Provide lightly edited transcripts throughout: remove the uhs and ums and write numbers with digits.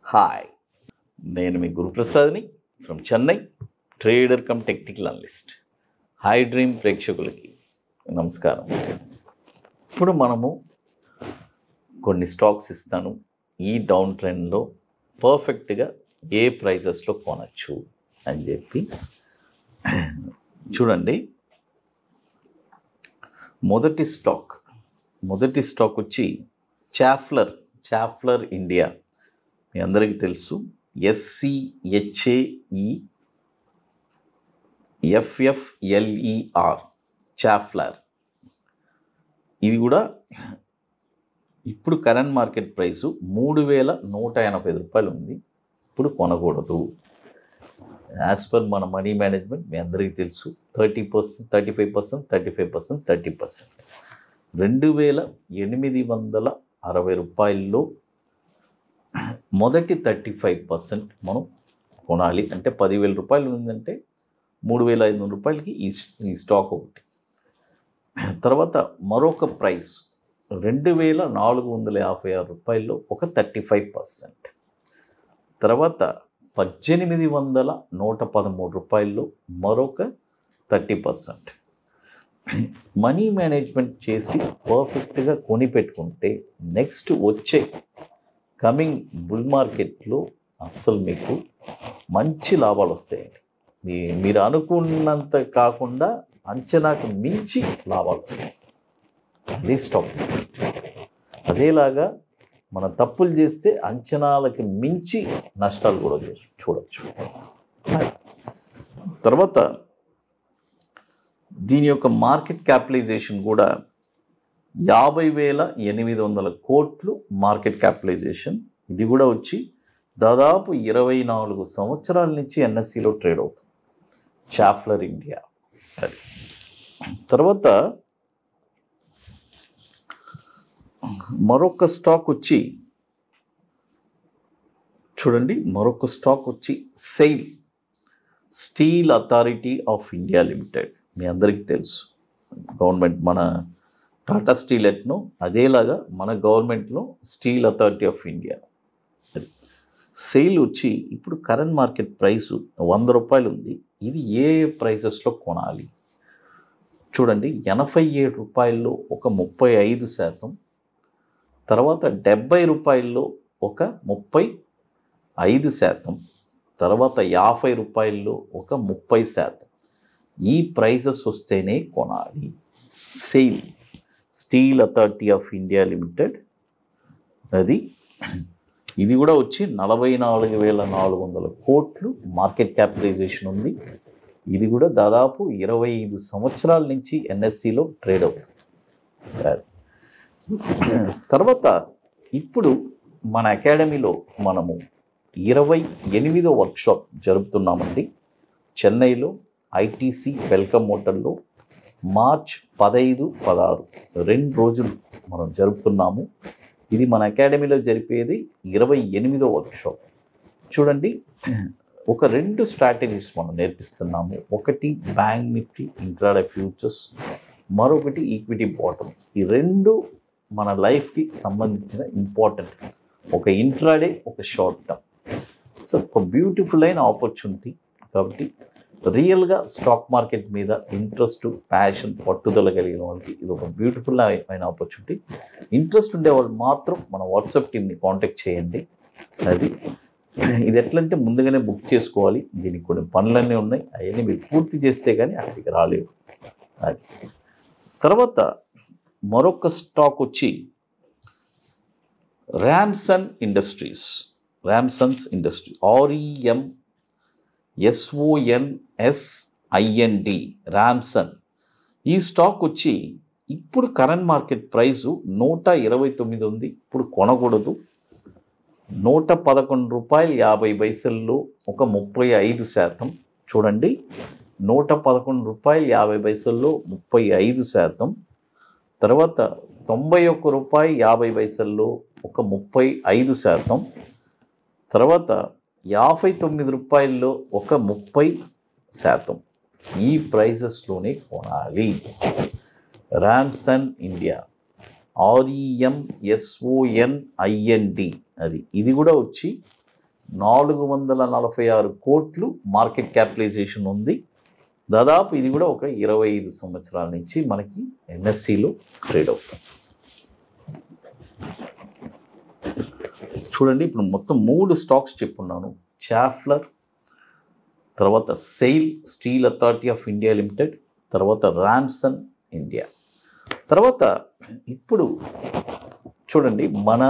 Hi, నేను మీ గురుప్రసాద్ని from Chennai, trader cum technical analyst. Hi dream ప్రేక్షకులకి నమస్కారం. ఇప్పుడు మనము కొన్ని స్టాక్స్ ఇస్తాను. ఈ డౌన్ ట్రెండ్లో పర్ఫెక్ట్గా ఏ ప్రైజెస్లో కొనచ్చు అని చెప్పి చూడండి. మొదటి స్టాక్ వచ్చి చాఫ్లర్ ఇండియా. మీ అందరికీ తెలుసు, SCHAEFFLER చాఫ్లర్. ఇది కూడా ఇప్పుడు కరెంట్ మార్కెట్ ప్రైసు 3,180 రూపాయలు ఉంది. ఇప్పుడు కొనకూడదు. యాజ్ పర్ మన మనీ మేనేజ్మెంట్ మీ అందరికీ తెలుసు, 30%, 35%, 35%, 30%. 2,860 రూపాయల్లో మొదటి 35% మనం కొనాలి. అంటే 10,000 రూపాయలు ఉందంటే 3,500 రూపాయలకి ఈ స్టాక్ ఒకటి. తర్వాత మరొక ప్రైస్ 2,456 రూపాయల్లో ఒక 35%. తర్వాత 1,813 రూపాయల్లో మరొక 30%. మనీ మేనేజ్మెంట్ చేసి పర్ఫెక్ట్గా కొని పెట్టుకుంటే నెక్స్ట్ వచ్చే కమింగ్ బుల్ మార్కెట్లో అస్సలు మీకు మంచి లాభాలు వస్తాయండి. మీరు అనుకున్నంత కాకుండా అంచనాకు మించి లాభాలు వస్తాయి. అది స్టాక్. అదేలాగా మనం తప్పులు చేస్తే అంచనాలకి మించి నష్టాలు కూడా చూడవచ్చు. తర్వాత దీని యొక్క మార్కెట్ క్యాపిటలైజేషన్ కూడా 50,800 కోట్లు మార్కెట్ క్యాపిటలైజేషన్. ఇది కూడా వచ్చి దాదాపు 24 సంవత్సరాల నుంచి ఎన్ఎస్సిలో ట్రేడ్ అవుతుంది చాఫ్లర్ ఇండియా. అది తర్వాత మరొక స్టాక్ వచ్చి చూడండి, SAIL steel authority of India limited. మీ అందరికీ తెలుసు, గవర్నమెంట్ మన టాటా స్టీల్ ఎట్నో అదేలాగా మన గవర్నమెంట్లో స్టీల్ అథారిటీ ఆఫ్ ఇండియా. అది సెయిల్ వచ్చి ఇప్పుడు కరెంట్ మార్కెట్ ప్రైసు 100 రూపాయలు ఉంది. ఇది ఏ ప్రైసెస్లో కొనాలి చూడండి. 87 రూపాయల్లో ఒక 35%, తర్వాత 70 రూపాయల్లో ఒక 35%, తర్వాత 50 రూపాయల్లో ఒక 30%. ఈ ప్రైజెస్ వస్తేనే కొనాలి. SAIL steel authority of India limited. ఇది కూడా వచ్చి 44,400 కోట్లు మార్కెట్ క్యాపిటలైజేషన్ ఉంది. ఇది కూడా దాదాపు 25 సంవత్సరాల నుంచి ఎన్ఎస్సిలో ట్రేడ్ అవుతుంది. తర్వాత ఇప్పుడు మన అకాడమీలో మనము 28వ వర్క్షాప్ జరుపుతున్నామండి. చెన్నైలో ఐటీసీ వెల్కమ్ హోటల్లో మార్చ్ 15, 16 2 రోజులు మనం జరుపుతున్నాము. ఇది మన అకాడమీలో జరిపేది 28వ వర్క్షాప్. చూడండి, ఒక 2 స్ట్రాటజీస్ మనం నేర్పిస్తున్నాము. ఒకటి బ్యాంక్ నిఫ్టీ ఇంట్రాడే ఫ్యూచర్స్, మరొకటి ఈక్విటీ బాటమ్స్. ఈ 2 మన లైఫ్కి సంబంధించిన ఇంపార్టెంట్. ఒక ఇంట్రాడే, ఒక షార్ట్ టర్మ్. సో ఒక బ్యూటిఫుల్ అయిన ఆపర్చునిటీ. కాబట్టి రియల్గా స్టాక్ మార్కెట్ మీద ఇంట్రెస్ట్, ప్యాషన్, పట్టుదల కలిగిన వాళ్ళకి ఇది ఒక బ్యూటిఫుల్ అయిన ఆపర్చునిటీ. ఇంట్రెస్ట్ ఉండేవాళ్ళు మాత్రం మన వాట్సాప్ టీమ్ని కాంటాక్ట్ చేయండి. ఇది ఎట్లంటే ముందుగానే బుక్ చేసుకోవాలి. దీనికి కొన్ని పనులన్నీ ఉన్నాయి, అవన్నీ మీరు పూర్తి చేస్తే కానీ అక్కడికి రాలేవు. అది తర్వాత మరొక స్టాక్ వచ్చి ర్యామ్సన్ ఇండస్ట్రీస్, REMSONSIND ర్యామ్సన్. ఈ స్టాక్ వచ్చి ఇప్పుడు కరెంట్ మార్కెట్ ప్రైసు 129 ఉంది. ఇప్పుడు కొనకూడదు. 111 రూపాయలు 50 పైసల్లో ఒక 35%. చూడండి, 111 రూపాయలు 50 పైసల్లో 35%. తర్వాత 91 రూపాయలు 50 పైసల్లో ఒక 35%. తర్వాత 59 రూపాయల్లో ఒక 30%. ఈ ప్రైజెస్లోనే కొనాలి. ర్యామ్సన్ ఇండియా, REMSONIND. ఇది కూడా వచ్చి 446 కోట్లు మార్కెట్ క్యాపిటలైజేషన్ ఉంది. దాదాపు ఇది కూడా ఒక 25 సంవత్సరాల నుంచి మనకి ఎన్ఎస్సిలో ట్రేడ్ అవుతుంది. చూడండి, ఇప్పుడు మొత్తం 3 స్టాక్స్ చెప్పున్నాను. చాఫ్లర్, తర్వాత SAIL steel authority of India limited, తర్వాత రామ్సన్ ఇండియా. తర్వాత ఇప్పుడు చూడండి, మన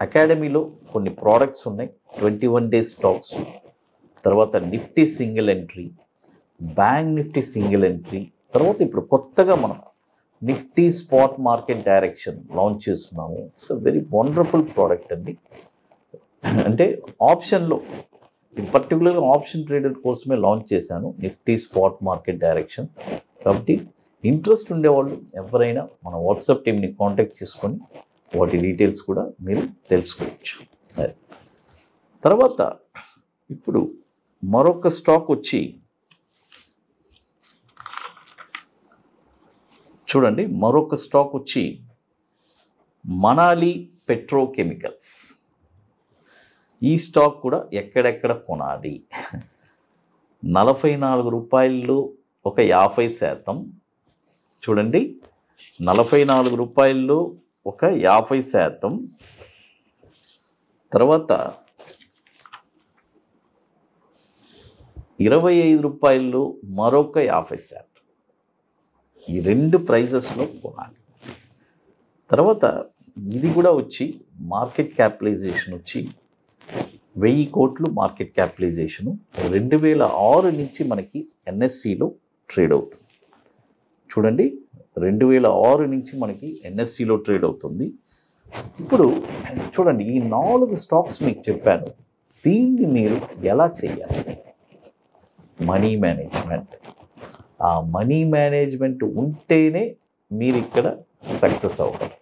అకాడమీలో కొన్ని ప్రోడక్ట్స్ ఉన్నాయి. 21 డేస్ స్టాక్స్, తర్వాత Nifty single entry, bank Nifty single entry, తర్వాత ఇప్పుడు కొత్తగా మనం Nifty spot market direction launch చేస్తున్నాము. It's a very wonderful product అండి. అంటే ఆప్షన్లో, ఇది పర్టికులర్గా ఆప్షన్ ట్రేడర్ కోసమే లాంచ్ చేశాను, నిఫ్టీ స్పాట్ మార్కెట్ డైరెక్షన్. కాబట్టి ఇంట్రెస్ట్ ఉండేవాళ్ళు ఎవరైనా మన వాట్సాప్ టీమ్ని కాంటాక్ట్ చేసుకొని వాటి డీటెయిల్స్ కూడా మీరు తెలుసుకోవచ్చు. తర్వాత ఇప్పుడు మరొక స్టాక్ వచ్చి చూడండి, మరొక స్టాక్ వచ్చి మనాలి పెట్రోకెమికల్స్. ఈ స్టాక్ కూడా ఎక్కడెక్కడ కొనాలి? 44 రూపాయలు ఒక 50%. చూడండి, 44 రూపాయలు ఒక 50%. తర్వాత 25 రూపాయలు మరొక 50%. ఈ 2 ప్రైజెస్లో కొనాలి. తర్వాత ఇది కూడా వచ్చి మార్కెట్ క్యాపిటలైజేషన్ వచ్చి 1000 కోట్లు మార్కెట్ క్యాపిటలైజేషను. 2006 నుంచి మనకి ఎన్ఎస్సిలో ట్రేడ్ అవుతుంది. చూడండి, 2006 నుంచి మనకి ఎన్ఎస్సిలో ట్రేడ్ అవుతుంది. ఇప్పుడు చూడండి, ఈ 4 స్టాక్స్ మీకు చెప్పాను. దీన్ని మీరు ఎలా చేయాలి? Money management. ఆ మనీ మేనేజ్మెంట్ ఉంటేనే మీరు ఇక్కడ సక్సెస్ అవుతారు,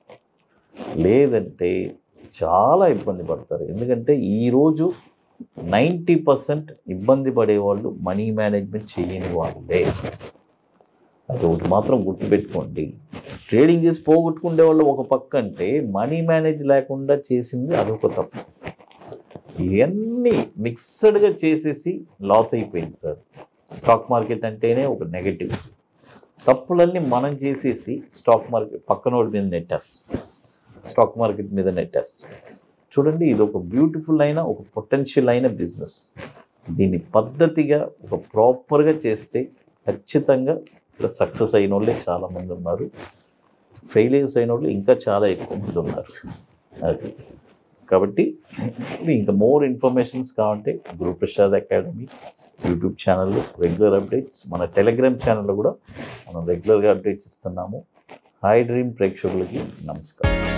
లేదంటే చాలా ఇబ్బంది పడతారు. ఎందుకంటే ఈరోజు 90% ఇబ్బంది పడేవాళ్ళు మనీ మేనేజ్మెంట్ చేయని వాళ్ళే. అది ఒకటి మాత్రం గుర్తుపెట్టుకోండి. ట్రేడింగ్ చేసి పోగొట్టుకునే వాళ్ళు ఒక పక్క అంటే, మనీ మేనేజ్ లేకుండా చేసింది అదొక తప్పు. ఇవన్నీ మిక్స్డ్గా చేసేసి లాస్ అయిపోయింది సార్. స్టాక్ మార్కెట్ అంటేనే ఒక నెగటివ్. తప్పులన్నీ మనం చేసేసి స్టాక్ మార్కెట్ పక్కనోడి మీద నెట్టేస్తాం, స్టాక్ మార్కెట్ మీద నెట్టేస్తాం. చూడండి, ఇది ఒక బ్యూటిఫుల్ అయిన, ఒక పొటెన్షియల్ అయిన బిజినెస్. దీన్ని పద్ధతిగా ఒక ప్రాపర్గా చేస్తే ఖచ్చితంగా ఇక్కడ సక్సెస్ అయిన వాళ్ళే చాలామంది ఉన్నారు. ఫెయిలియర్స్ అయిన వాళ్ళు ఇంకా చాలా ఎక్కువ మంది ఉన్నారు. అది కాబట్టి ఇంకా మోర్ ఇన్ఫర్మేషన్స్ కావాలంటే గురుప్రసాద్ అకాడమీ యూట్యూబ్ ఛానల్లో రెగ్యులర్ అప్డేట్స్, మన టెలిగ్రామ్ ఛానల్లో కూడా మనం రెగ్యులర్గా అప్డేట్స్ ఇస్తున్నాము. హై డ్రీమ్ ప్రేక్షకులకి నమస్కారం.